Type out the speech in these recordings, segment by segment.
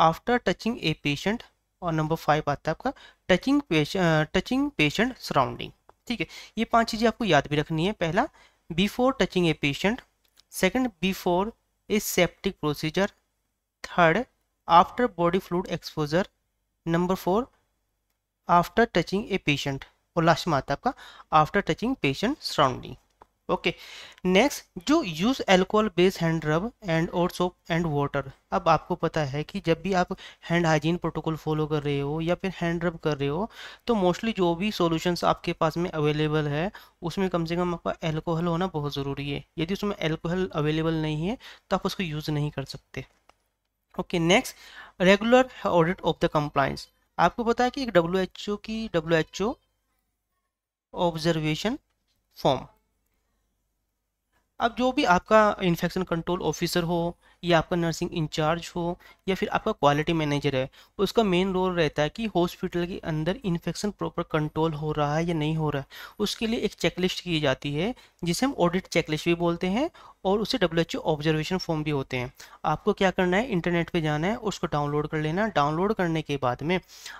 After touching a patient, और number 5 आता है आपका टचिंग पेशेंट सराउंडिंग। ठीक है, ये 5 चीज़ें आपको याद भी रखनी है। पहला, before touching a patient. Second, before A septic procedure. Third, after body fluid exposure. Number 4, after touching a patient. और लास्ट में आता है आपका after touching patient surrounding. Okay, next, जो यूज अल्कोहल बेस्ड हैंड रब एंड और soap and water. अब आपको पता है कि जब भी आप हैंड हाइजीन प्रोटोकॉल फॉलो कर रहे हो या फिर हैंड रब कर रहे हो, तो मोस्टली जो भी सॉल्यूशंस आपके पास में अवेलेबल है उसमें कम से कम आपका अल्कोहल होना बहुत ज़रूरी है। यदि उसमें अल्कोहल अवेलेबल नहीं है तो आप उसको यूज़ नहीं कर सकते। Okay, next, regular audit of the compliance. आपको पता है कि एक डब्ल्यू ऑब्जर्वेशन फॉर्म। अब जो भी आपका इन्फेक्शन कंट्रोल ऑफिसर हो या आपका नर्सिंग इंचार्ज हो या फिर आपका क्वालिटी मैनेजर है, उसका मेन रोल रहता है कि हॉस्पिटल के अंदर इन्फेक्शन प्रॉपर कंट्रोल हो रहा है या नहीं हो रहा है। उसके लिए एक चेकलिस्ट की जाती है जिसे हम ऑडिट चेकलिस्ट भी बोलते हैं, और उसे WHO ऑब्जर्वेशन फॉर्म भी होते हैं। आपको क्या करना है, इंटरनेट पे जाना है, उसको डाउनलोड कर लेना। डाउनलोड करने के बाद में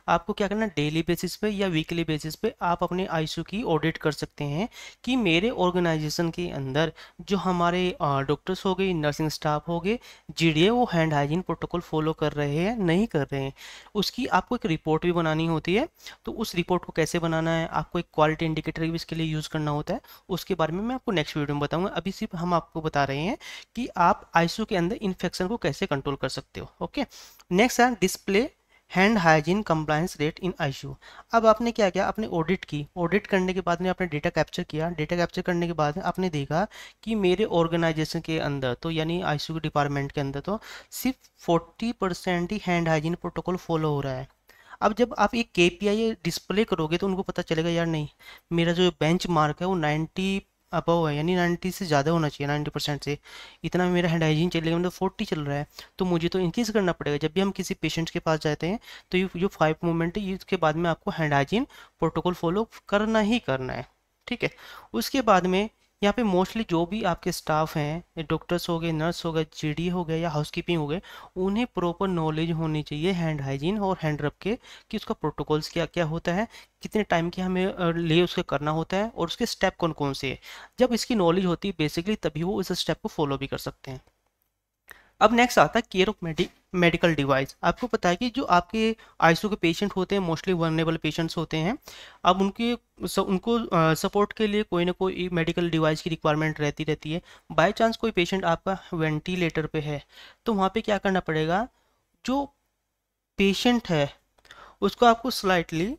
आपको क्या करना है, डेली बेसिस पे या वीकली बेसिस पे आप अपने ICU की ऑडिट कर सकते हैं कि मेरे ऑर्गेनाइजेशन के अंदर जो हमारे डॉक्टर्स हो गए, नर्सिंग स्टाफ हो गए, GDA, वो हैंड हाइजीन प्रोटोकॉल फॉलो कर रहे हैं नहीं कर रहे हैं। उसकी आपको एक रिपोर्ट भी बनानी होती है। तो उस रिपोर्ट को कैसे बनाना है, आपको एक क्वालिटी इंडिकेटर भी इसके लिए यूज़ करना होता है। उसके बारे में मैं आपको नेक्स्ट वीडियो में बताऊंगा। अभी सिर्फ हम आपको बता रहे हैं कि आप ICU के अंदर इन्फेक्शन को कैसे कंट्रोल कर सकते हो। ओके, नेक्स्ट है display hand hygiene compliance rate in ICU। अब आपने क्या किया, आपने ऑडिट की, ऑडिट करने के बाद में आपने डेटा कैप्चर किया। डेटा कैप्चर करने के बाद आपने देखा कि मेरे ऑर्गेनाइजेशन के अंदर तो यानी ICU के डिपार्टमेंट के अंदर तो सिर्फ 40% ही हैंड हाइजीन प्रोटोकॉल फॉलो हो रहा है। अब जब आप एक KPI डिस्प्ले करोगे तो उनको पता चलेगा यार नहीं, मेरा जो बेंच मार्क है वो 90 अबव है, यानी 90 से ज़्यादा होना चाहिए, 90% से। इतना मेरा हैंड हाइजीन चलेगा, मतलब 40 चल रहा है, तो मुझे तो इंक्रीज़ करना पड़ेगा। जब भी हम किसी पेशेंट के पास जाते हैं तो ये जो 5 मूवमेंट है, इसके बाद में आपको हैंड हाइजीन प्रोटोकॉल फॉलो करना ही करना है। ठीक है, उसके बाद में यहाँ पे मोस्टली जो भी आपके स्टाफ हैं, डॉक्टर्स हो गए, नर्स हो गए, GD हो गए या हाउसकीपिंग हो गए, उन्हें प्रॉपर नॉलेज होनी चाहिए हैंड हाइजीन और हैंड रब के, कि उसका प्रोटोकॉल्स क्या क्या होता है, कितने टाइम के हमें लिए उसके करना होता है, और उसके स्टेप कौन कौन से है। जब इसकी नॉलेज होती है बेसिकली, तभी वो इस स्टेप को फॉलो भी कर सकते हैं। अब नेक्स्ट आता है केयर ऑफ मेडिकल डिवाइस। आपको पता है कि जो आपके ICU के पेशेंट होते हैं मोस्टली वनरेबल पेशेंट्स होते हैं। अब उनको सपोर्ट के लिए कोई ना कोई मेडिकल डिवाइस की रिक्वायरमेंट रहती है। बाय चांस कोई पेशेंट आपका वेंटिलेटर पे है, तो वहाँ पे क्या करना पड़ेगा, जो पेशेंट है उसको आपको स्लाइटली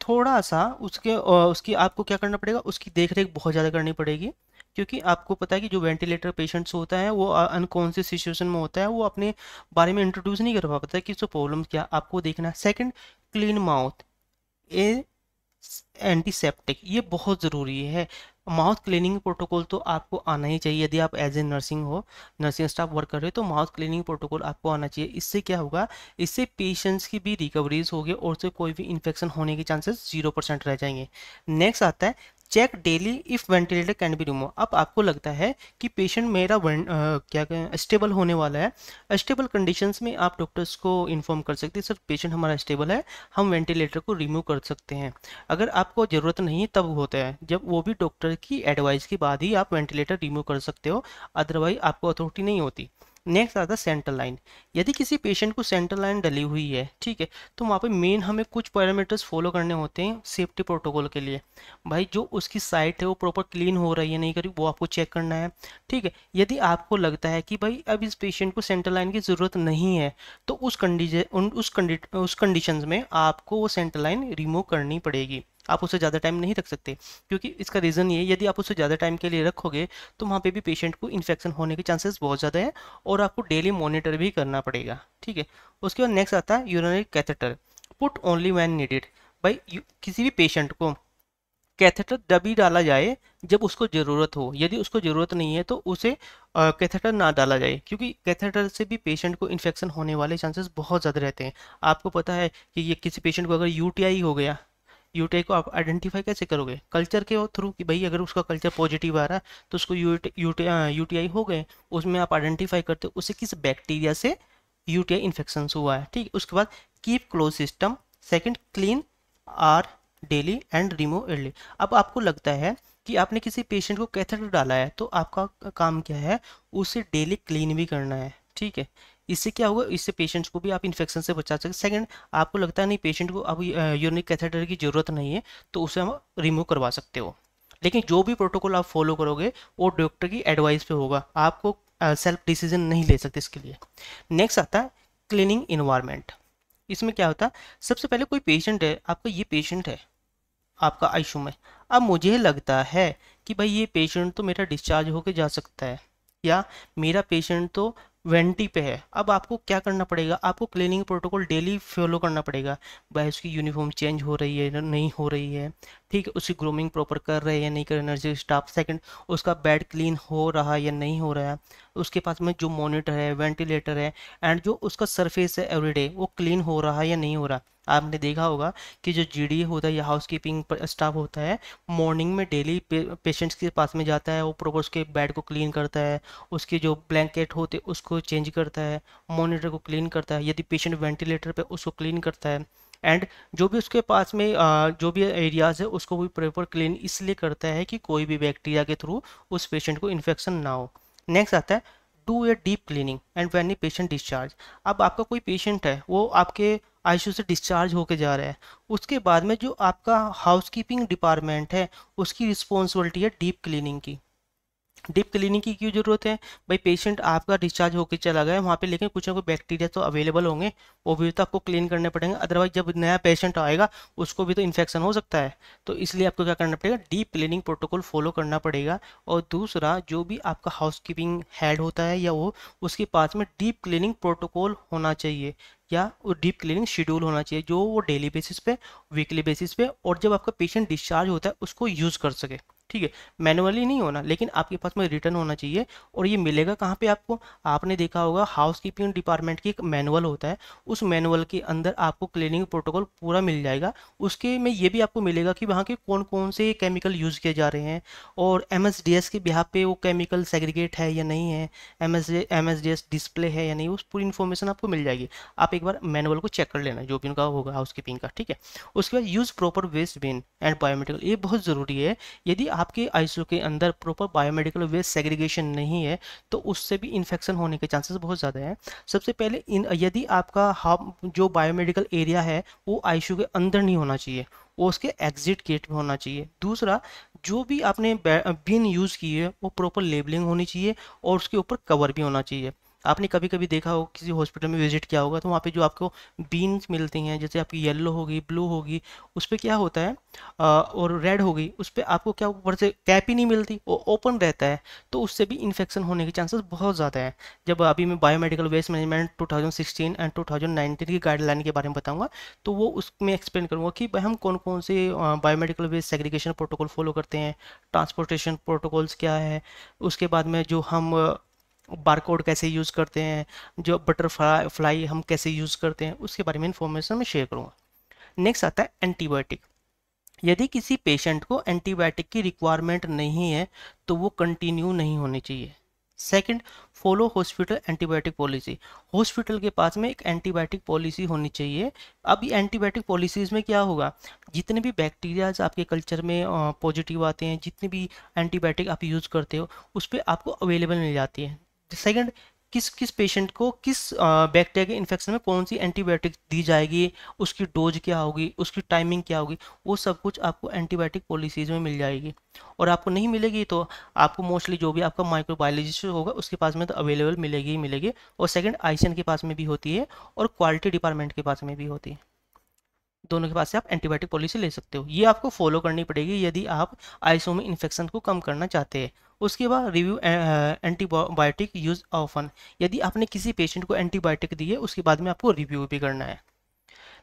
थोड़ा सा उसकी आपको क्या करना पड़ेगा, उसकी देख रेख बहुत ज़्यादा करनी पड़ेगी। क्योंकि आपको पता है कि जो वेंटिलेटर पेशेंट्स होता है वो अनकॉन्शियस सिचुएशन में होता है, वो अपने बारे में इंट्रोड्यूस नहीं कर पाता है कि उसको प्रॉब्लम क्या, आपको देखना है। Second, clean mouth, a antiseptic, ये बहुत ज़रूरी है। माउथ क्लीनिंग प्रोटोकॉल तो आपको आना ही चाहिए। यदि आप as a nursing staff work कर रहे हो तो माउथ क्लीनिंग प्रोटोकॉल आपको आना चाहिए। इससे क्या होगा, इससे पेशेंट्स की भी रिकवरीज होगी और उससे कोई भी इन्फेक्शन होने के चांसेस 0% रह जाएंगे। नेक्स्ट आता है check daily if ventilator can be remove. अब आपको लगता है कि पेशेंट मेरा क्या कहें स्टेबल होने वाला है। स्टेबल कंडीशंस में आप डॉक्टर्स को इन्फॉर्म कर सकते हैं, सर पेशेंट हमारा स्टेबल है, हम वेंटिलेटर को रिमूव कर सकते हैं। अगर आपको ज़रूरत नहीं तब होता है, जब वो भी डॉक्टर की एडवाइस के बाद ही आप वेंटिलेटर रिमूव कर सकते हो, अदरवाइज आपको अथॉरिटी नहीं होती। नेक्स्ट आता है सेंट्रल लाइन। यदि किसी पेशेंट को सेंट्रल लाइन डली हुई है, ठीक है, तो वहाँ पे मेन हमें कुछ पैरामीटर्स फॉलो करने होते हैं सेफ्टी प्रोटोकॉल के लिए। भाई जो उसकी साइट है वो प्रॉपर क्लीन हो रही है नहीं करी, वो आपको चेक करना है। ठीक है, यदि आपको लगता है कि भाई अब इस पेशेंट को सेंट्रल लाइन की ज़रूरत नहीं है, तो उस कंडीशंस में आपको वो सेंट्रल लाइन रिमूव करनी पड़ेगी। आप उसे ज़्यादा टाइम नहीं रख सकते, क्योंकि इसका रीज़न ये, यदि आप उसे ज़्यादा टाइम के लिए रखोगे तो वहाँ पे भी पेशेंट को इन्फेक्शन होने के चांसेस बहुत ज़्यादा है, और आपको डेली मॉनिटर भी करना पड़ेगा। ठीक है, उसके बाद नेक्स्ट आता है urinary catheter, put only when needed. भाई किसी भी पेशेंट को कैथेटर तभी डाला जाए जब उसको ज़रूरत हो। यदि उसको ज़रूरत नहीं है तो उसे कैथेटर ना डाला जाए, क्योंकि कैथेटर से भी पेशेंट को इन्फेक्शन होने वाले चांसेस बहुत ज़्यादा रहते हैं। आपको पता है कि ये किसी पेशेंट को अगर UTI हो गया, यूटीआई को आप आइडेंटिफाई कैसे करोगे? कल्चर के थ्रू, कि भाई अगर उसका कल्चर पॉजिटिव आ रहा है तो उसको यूटीआई हो गए, उसमें आप आइडेंटिफाई करते हो उसे किस बैक्टीरिया से यूटीआई इन्फेक्शन हुआ है। ठीक, उसके बाद keep close system, second clean are daily and remove early. अब आपको लगता है कि आपने किसी पेशेंट को कैथेटर डाला है, तो आपका काम क्या है, उसे डेली क्लीन भी करना है। ठीक है, इससे क्या होगा, इससे पेशेंट्स को भी आप इन्फेक्शन से बचा सकते। सेकंड, आपको लगता है नहीं पेशेंट को अब यूरिनरी कैथेटर की जरूरत नहीं है, तो उसे हम रिमूव करवा सकते हो। लेकिन जो भी प्रोटोकॉल आप फॉलो करोगे वो डॉक्टर की एडवाइस पे होगा, आपको सेल्फ डिसीजन नहीं ले सकते इसके लिए। नेक्स्ट आता है क्लीनिंग इन्वायरमेंट। इसमें क्या होता है, सबसे पहले कोई पेशेंट है, आपका ये पेशेंट है आपका आईसीयू में, अब मुझे लगता है कि भाई ये पेशेंट तो मेरा डिस्चार्ज होके जा सकता है, या मेरा पेशेंट तो वेंटी पे है। अब आपको क्या करना पड़ेगा, आपको क्लीनिंग प्रोटोकॉल डेली फॉलो करना पड़ेगा। भाई उसकी यूनिफॉर्म चेंज हो रही है नहीं हो रही है, ठीक है, उसकी ग्रूमिंग प्रॉपर कर रहे हैं या नहीं कर रहे नर्सिंग स्टाफ। सेकंड, उसका बेड क्लीन हो रहा है या नहीं हो रहा है, उसके पास में जो मॉनिटर है, वेंटिलेटर है, एंड जो उसका सरफेस है एवरीडे वो क्लीन हो रहा है या नहीं हो रहा। आपने देखा होगा कि जो जीडी होता है या हाउसकीपिंग स्टाफ होता है, मॉर्निंग में डेली पेशेंट्स के पास में जाता है, वो प्रॉपर उसके बेड को क्लीन करता है, उसके जो ब्लैंकेट होते उसको चेंज करता है, मॉनिटर को क्लीन करता है, यदि पेशेंट वेंटिलेटर पे उसको क्लीन करता है, एंड जो भी उसके पास में जो भी एरियाज है उसको भी प्रॉपर क्लीन इसलिए करता है कि कोई भी बैक्टीरिया के थ्रू उस पेशेंट को इन्फेक्शन ना हो। नेक्स्ट आता है do a deep cleaning and when a patient discharge. अब आपका कोई पेशेंट है, वो आपके आईसीयू से डिस्चार्ज होके जा रहा है, उसके बाद में जो आपका हाउसकीपिंग डिपार्टमेंट है उसकी रिस्पॉन्सिबिलिटी है डीप क्लीनिंग की। डीप क्लीनिंग की क्यों जरूरत है, भाई पेशेंट आपका डिस्चार्ज होकर चला गया वहाँ पे, लेकिन कुछ ना कुछ बैक्टीरिया तो अवेलेबल होंगे, वो भी तो आपको क्लीन करने पड़ेंगे, अदरवाइज जब नया पेशेंट आएगा उसको भी तो इन्फेक्शन हो सकता है। तो इसलिए आपको क्या करना पड़ेगा, डीप क्लीनिंग प्रोटोकॉल फॉलो करना पड़ेगा। और दूसरा, जो भी आपका हाउसकीपिंग हेड होता है या वो, उसके पास में डीप क्लीनिंग प्रोटोकॉल होना चाहिए, या वो डीप क्लीनिंग शेड्यूल होना चाहिए जो वो डेली बेसिस पे, वीकली बेसिस पे, और जब आपका पेशेंट डिस्चार्ज होता है उसको यूज़ कर सके। ठीक है, मैनुअली नहीं होना, लेकिन आपके पास में रिटर्न होना चाहिए। और ये मिलेगा कहाँ पे आपको, आपने देखा होगा हाउसकीपिंग डिपार्टमेंट की एक मैनुअल होता है, उस मैनुअल के अंदर आपको क्लीनिंग प्रोटोकॉल पूरा मिल जाएगा। उसके में ये भी आपको मिलेगा कि वहाँ के कौन कौन से केमिकल यूज़ किए जा रहे हैं, और एमएसडीएस के बिहाफ पे वो केमिकल सेग्रीगेट है या नहीं है, एमएसडीएस डिस्प्ले है या नहीं, उस पूरी इन्फॉर्मेशन आपको मिल जाएगी। आप एक बार मैनुअल को चेक कर लेना जो भी उनका होगा हाउसकीपिंग का। ठीक है, उसके बाद use proper waste bin and biomedical, ये बहुत ज़रूरी है। यदि आपके आईसीयू के अंदर प्रॉपर बायोमेडिकल वेस्ट सेग्रीगेशन नहीं है तो उससे भी इन्फेक्शन होने के चांसेस बहुत ज़्यादा हैं। सबसे पहले यदि आपका जो बायोमेडिकल एरिया है वो आईसीयू के अंदर नहीं होना चाहिए, वो उसके एग्जिट गेट में होना चाहिए। दूसरा, जो भी आपने बिन यूज़ की है वो प्रॉपर लेबलिंग होनी चाहिए और उसके ऊपर कवर भी होना चाहिए। आपने कभी कभी देखा हो किसी हॉस्पिटल में विजिट किया होगा तो वहाँ पे जो आपको बीन्स मिलती हैं, जैसे आपकी येलो होगी, ब्लू होगी, उस पर क्या होता है, और रेड हो गई, उस पर आपको क्या ऊपर से कैप ही नहीं मिलती, वो ओपन रहता है, तो उससे भी इन्फेक्शन होने के चांसेस बहुत ज़्यादा हैं। जब अभी मैं बायोमेडिकल वेस्ट मैनेजमेंट 2016 एंड 2019 की गाइडलाइन के बारे में बताऊंगा तो वो उसमें एक्सप्लेन करूंगा कि भाई हम कौन कौन से biomedical waste segregation protocol follow करते हैं, ट्रांसपोर्टेशन प्रोटोकॉल्स क्या है, उसके बाद में जो हम बारकोड कैसे यूज़ करते हैं, जो बटरफ्लाई फ्लाई हम कैसे यूज़ करते हैं, उसके बारे में इंफॉर्मेशन मैं शेयर करूँगा। नेक्स्ट आता है एंटीबायोटिक। यदि किसी पेशेंट को एंटीबायोटिक की रिक्वायरमेंट नहीं है तो वो कंटिन्यू नहीं होनी चाहिए। Second, follow hospital antibiotic policy. Hospital के पास में एक एंटीबायोटिक पॉलिसी होनी चाहिए। अब ये एंटीबायोटिक पॉलिसीज़ में क्या होगा, जितने भी बैक्टीरियाज आपके कल्चर में पॉजिटिव आते हैं, जितने भी एंटीबायोटिक आप यूज़ करते हो उस पर आपको अवेलेबल मिल जाती है। सेकंड, किस किस पेशेंट को किस बैक्टीरिया के इन्फेक्शन में कौन सी एंटीबायोटिक दी जाएगी, उसकी डोज क्या होगी, उसकी टाइमिंग क्या होगी, वो सब कुछ आपको एंटीबायोटिक पॉलिसीज़ में मिल जाएगी। और आपको नहीं मिलेगी तो आपको मोस्टली जो भी आपका माइक्रोबायोलॉजिस्ट होगा उसके पास में तो अवेलेबल मिलेगी ही मिलेगी। और सेकंड, आईसीएन के पास में भी होती है और क्वालिटी डिपार्टमेंट के पास में भी होती है, दोनों के पास से आप एंटीबायोटिक पॉलिसी ले सकते हो। ये आपको फॉलो करनी पड़ेगी यदि आप आईसीयू में इन्फेक्शन को कम करना चाहते हैं। उसके बाद रिव्यू एंटीबायोटिक यूज ऑफन। यदि आपने किसी पेशेंट को एंटीबायोटिक दी है उसके बाद में आपको रिव्यू भी करना है।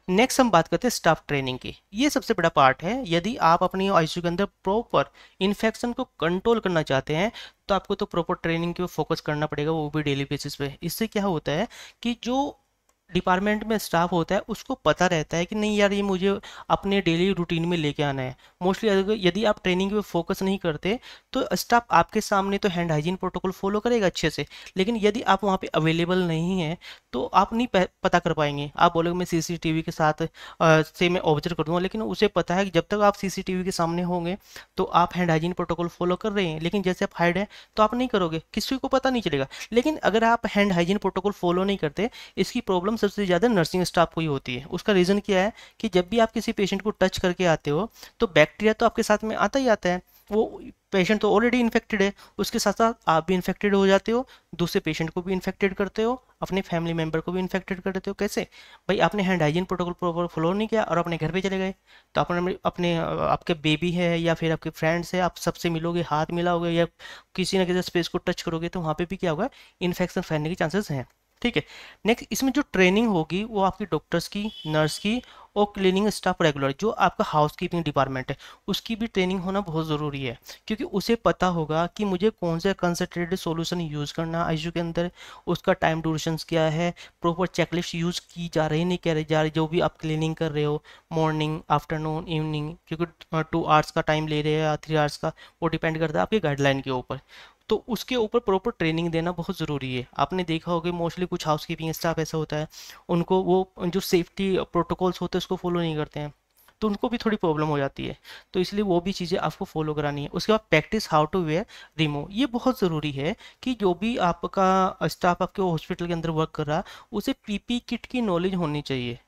नेक्स्ट हम बात करते हैं स्टाफ ट्रेनिंग की। ये सबसे बड़ा पार्ट है। यदि आप अपनी आईसीयू के अंदर प्रॉपर इन्फेक्शन को कंट्रोल करना चाहते हैं तो आपको तो प्रॉपर ट्रेनिंग के फोकस करना पड़ेगा, वो भी डेली बेसिस पे। इससे क्या होता है कि जो डिपार्टमेंट में स्टाफ होता है उसको पता रहता है कि नहीं यार ये मुझे अपने डेली रूटीन में लेके आना है। मोस्टली अगर यदि आप ट्रेनिंग पे फोकस नहीं करते तो स्टाफ आपके सामने तो हैंड हाइजीन प्रोटोकॉल फॉलो करेगा अच्छे से, लेकिन यदि आप वहाँ पे अवेलेबल नहीं है तो आप नहीं पता कर पाएंगे। आप बोलोगे मैं सीसीटीवी के साथ से मैं ऑब्जर्व कर दूंगा, लेकिन उसे पता है कि जब तक आप सीसीटीवी के सामने होंगे तो आप हैंड हाइजीन प्रोटोकॉल फॉलो कर रहे हैं, लेकिन जैसे आप हाइड हैं तो आप नहीं करोगे, किसी को पता नहीं चलेगा। लेकिन अगर आप हैंड हाइजीन प्रोटोकॉल फॉलो नहीं करते, इसकी प्रॉब्लम सबसे ज़्यादा नर्सिंग स्टाफ को ही होती है। उसका रीज़न क्या है कि जब भी आप किसी पेशेंट को टच करके आते हो तो बैक्टीरिया तो आपके साथ में आता ही आता है। वो पेशेंट तो ऑलरेडी इन्फेक्टेड है, उसके साथ साथ आप भी इन्फेक्टेड हो जाते हो, दूसरे पेशेंट को भी इन्फेक्टेड करते हो, अपने फैमिली मेंबर को भी इन्फेक्टेड कर देते हो। कैसे भाई, आपने hand hygiene protocol proper follow नहीं किया और अपने घर पे चले गए, तो अपने अपने आपके बेबी है या फिर आपके फ्रेंड्स है, आप सबसे मिलोगे, हाथ मिलाओगे या किसी ना किसी स्पेस को टच करोगे तो वहाँ पे भी क्या होगा, इन्फेक्शन फैलने के चांसेस हैं। ठीक है। नेक्स्ट इसमें जो ट्रेनिंग होगी वो आपकी डॉक्टर्स की, नर्स की और क्लीनिंग स्टाफ रेगुलर जो आपका हाउस कीपिंग डिपार्टमेंट है उसकी भी ट्रेनिंग होना बहुत ज़रूरी है, क्योंकि उसे पता होगा कि मुझे कौन सा कंसंट्रेटेड सॉल्यूशन यूज़ करना आईसीयू के अंदर, उसका टाइम ड्यूरेशन क्या है, प्रॉपर चेकलिस्ट यूज़ की जा रही नहीं कर रही जा रही, जो भी आप क्लीनिंग कर रहे हो मॉर्निंग आफ्टरनून इवनिंग, क्योंकि 2 आवर्स का टाइम ले रहे हैं या 3 आवर्स का, वो डिपेंड करता है आपके गाइडलाइन के ऊपर। तो उसके ऊपर प्रॉपर ट्रेनिंग देना बहुत ज़रूरी है। आपने देखा होगा मोस्टली कुछ हाउसकीपिंग स्टाफ ऐसा होता है, उनको वो जो सेफ्टी प्रोटोकॉल्स होते हैं उसको फॉलो नहीं करते हैं, तो उनको भी थोड़ी प्रॉब्लम हो जाती है। तो इसलिए वो भी चीज़ें आपको फॉलो करानी है। उसके बाद practice how to wear remove, ये बहुत ज़रूरी है कि जो भी आपका स्टाफ आपके हॉस्पिटल के अंदर वर्क कर रहा है उसे पीपी किट की नॉलेज होनी चाहिए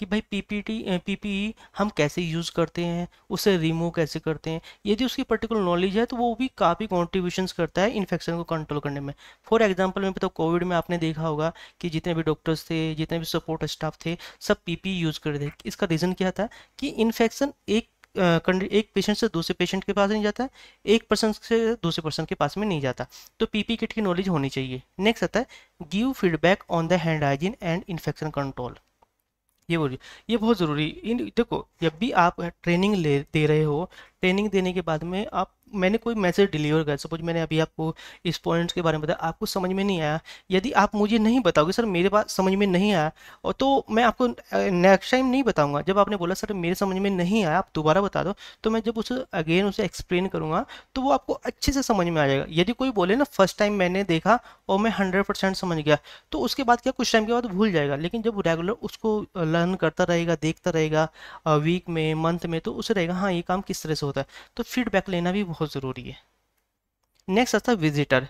कि भाई पीपीई हम कैसे यूज़ करते हैं, उसे रिमूव कैसे करते हैं। यदि उसकी पर्टिकुलर नॉलेज है तो वो भी काफ़ी कॉन्ट्रीब्यूशंस करता है इन्फेक्शन को कंट्रोल करने में। फॉर एग्जांपल मैं बताऊँ, कोविड में आपने देखा होगा कि जितने भी डॉक्टर्स थे, जितने भी सपोर्ट स्टाफ थे, सब पीपीई यूज़ कर रहे थे। इसका रीज़न क्या था कि इन्फेक्शन एक पेशेंट से दूसरे पेशेंट के पास नहीं जाता है, एक पर्सन से दूसरे पर्सन के पास में नहीं जाता, तो पीपी किट की नॉलेज होनी चाहिए। नेक्स्ट आता है give feedback on the hand hygiene and infection control. ये बोलिए, ये बहुत ज़रूरी। इन देखो, जब भी आप ट्रेनिंग ले दे रहे हो, ट्रेनिंग देने के बाद में आप, मैंने कोई मैसेज डिलीवर कर, सपोज मैंने अभी आपको इस पॉइंट्स के बारे में बताया, आपको समझ में नहीं आया, यदि आप मुझे नहीं बताओगे सर मेरे पास समझ में नहीं आया, और तो मैं आपको नेक्स्ट टाइम नहीं बताऊंगा। जब आपने बोला सर मेरे समझ में नहीं आया आप दोबारा बता दो, तो मैं जब उसे अगेन उसे एक्सप्लेन करूंगा तो वो आपको अच्छे से समझ में आ जाएगा। यदि कोई बोले ना फर्स्ट टाइम मैंने देखा और मैं 100% समझ गया, तो उसके बाद क्या कुछ टाइम के बाद भूल जाएगा, लेकिन जब रेगुलर उसको लर्न करता रहेगा, देखता रहेगा, वीक में मंथ में, तो उसे रहेगा हाँ ये काम किस तरह से होता है। तो फीडबैक लेना भी बहुत ज़रूरी है। नेक्स्ट आता है विजिटर।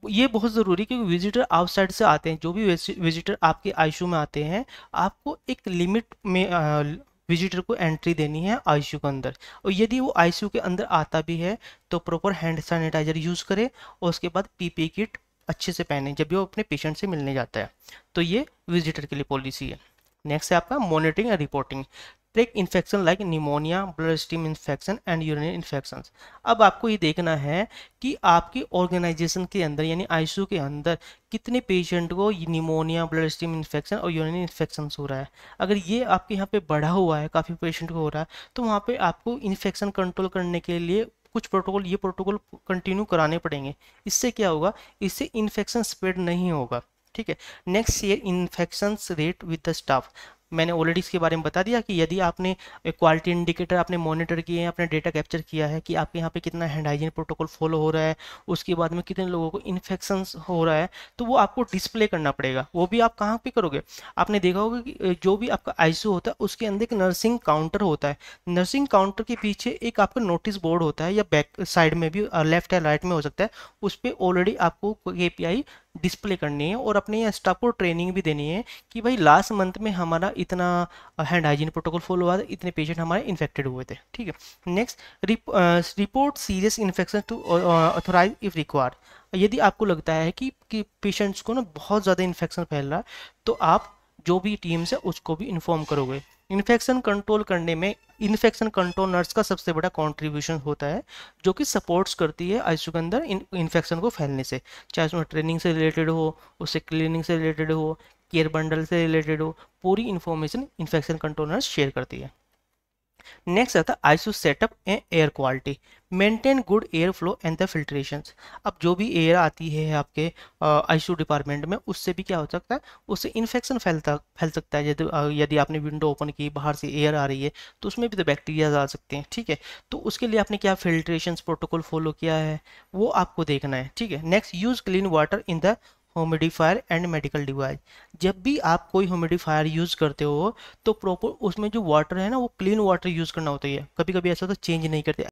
ये बहुत ज़रूरी है क्योंकि विजिटर आउटसाइड से आते हैं, जो भी विजिटर आपके आईसीयू में आते हैं, आपको एक लिमिट में विजिटर को एंट्री देनी है आईसीयू के अंदर। और यदि वो आईसीयू के अंदर आता भी है तो प्रॉपर हैंड सैनिटाइजर यूज़ करे और उसके बाद पीपी किट अच्छे से पहने जब भी वो अपने पेशेंट से मिलने जाता है। तो ये विजिटर के लिए पॉलिसी है। नेक्स्ट है आपका monitoring and reporting. Track infection like pneumonia, blood stream infection and urinary infection. अब आपको ये देखना है कि आपकी ऑर्गेनाइजेशन के अंदर यानी आईसीयू के अंदर कितने पेशेंट को निमोनिया, ब्लड स्ट्रीम इन्फेक्शन और यूरिनरी इन्फेक्शन हो रहा है। अगर ये आपके यहाँ पे बढ़ा हुआ है, काफ़ी पेशेंट को हो रहा है, तो वहाँ पे आपको इन्फेक्शन कंट्रोल करने के लिए कुछ प्रोटोकॉल, ये प्रोटोकॉल कंटिन्यू कराने पड़ेंगे। इससे क्या होगा, इससे इन्फेक्शन स्प्रेड नहीं होगा। ठीक है। Next share infection rate with the staff. मैंने ऑलरेडी इसके बारे में बता दिया कि यदि आपने क्वालिटी इंडिकेटर आपने मॉनिटर किए हैं, आपने डेटा कैप्चर किया है कि आपके यहाँ पे कितना हैंड हाइजीन प्रोटोकॉल फॉलो हो रहा है, उसके बाद में कितने लोगों को इन्फेक्शन हो रहा है, तो वो आपको डिस्प्ले करना पड़ेगा। वो भी आप कहाँ पे करोगे, आपने देखा होगा कि जो भी आपका आईसीयू होता है उसके अंदर एक नर्सिंग काउंटर होता है। नर्सिंग काउंटर के पीछे एक आपका नोटिस बोर्ड होता है, या बैक साइड में भी लेफ्ट या राइट में हो सकता है, उस पर ऑलरेडी आपको केपीआई डिस्प्ले करनी है और अपने यहाँ स्टाफ को ट्रेनिंग भी देनी है कि भाई लास्ट मंथ में हमारा इतना हैंड हाइजीन प्रोटोकॉल फॉलो हुआ था, इतने पेशेंट हमारे इन्फेक्टेड हुए थे। ठीक है। Next report serious infection to authorise if required. यदि आपको लगता है कि पेशेंट्स को ना बहुत ज़्यादा इन्फेक्शन फैल रहा है, तो आप जो भी टीम्स है उसको भी इन्फॉर्म करोगे। इन्फेक्शन कंट्रोल करने में इन्फेक्शन कंट्रोल नर्स का सबसे बड़ा कंट्रीब्यूशन होता है, जो कि सपोर्ट्स करती है आईसीयू के अंदर इन्फेक्शन को फैलने से, चाहे उसमें ट्रेनिंग से रिलेटेड हो, उससे क्लीनिंग से रिलेटेड हो, केयर बंडल से रिलेटेड हो, पूरी information infection control nurse share करती है। नेक्स्ट आता है ICU setup and air quality. Maintain good air flow and the filtrations. अब जो भी एयर आती है आपके आईसीयू डिपार्टमेंट में, उससे भी क्या हो सकता है, उससे इन्फेक्शन फैल सकता है। यदि यदि आपने विंडो ओपन की, बाहर से एयर आ रही है, तो उसमें भी तो बैक्टीरिया आ सकते हैं। ठीक है, तो उसके लिए आपने क्या फिल्ट्रेशंस प्रोटोकॉल फॉलो किया है, वो आपको देखना है। ठीक है, next use clean water in the humidifier and medical device. जब भी आप कोई ह्यूमिडिफायर यूज करते हो, तो प्रॉपर उसमें जो वाटर है ना, वो क्लीन वाटर यूज करना होता है। कभी कभी ऐसा तो चेंज नहीं करते,